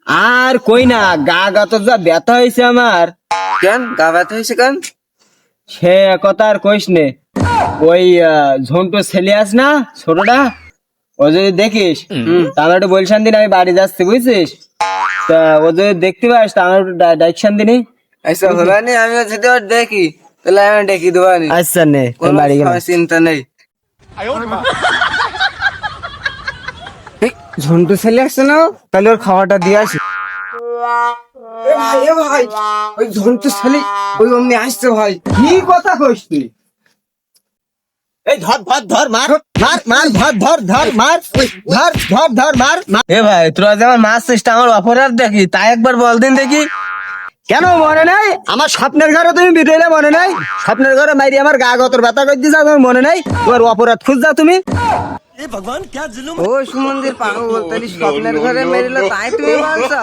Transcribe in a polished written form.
আর কই না, গা তো যা ব্যথা হয়েছে আমার। কেন গা ব্যথা হয়েছে কেন? সে কথা আর কইস নে। ওই ঝন্টু ছেলে আস না ছোটটা, ও যদি দেখিস তাহলে একটু বলছেন দিন, আমি বাড়ি যাচ্ছি বুঝছিস। তা ও যদি দেখতে পাস তা আমার একটু ডাকছেন দিনই। আচ্ছা হলো নি, আমি যদি ওর দেখি তাহলে আমি ডেকে দেবো নি। আচ্ছা নে, কোনো বাড়ি গেলাম। চিন্তা নেই। এই, ঝন্টু ছেলে আসছে না, তাহলে ওর খাওয়াটা দিয়ে আসি। এ ভাই ওই ঝন্টু ছেলে ওই অমনি আসছে ভাই। কি কথা কইস তুই? এই ধর ধর ধর, মার মার মার, ধর ধর ধর, মার ধর ধর ধর, মার মার। এ ভাই তোরা যে আমার মাছ চেষ্টা আমার অপরাধ দেখি তাই একবার বল দিন দেখি। কেন মনে নাই? আমার স্বপ্নের ঘরে তুমি বিটাইলে মনে নাই? স্বপ্নের ঘরে মাইরি আমার গা গতর ব্যথা করে দিয়েছে, তোমার মনে নাই? তোমার অপরাধ খুঁজ যাও তুমি। ও সুমন্দির পাগল বলতে স্বপ্নের ঘরে মেরিল তাই তুমি বলছো?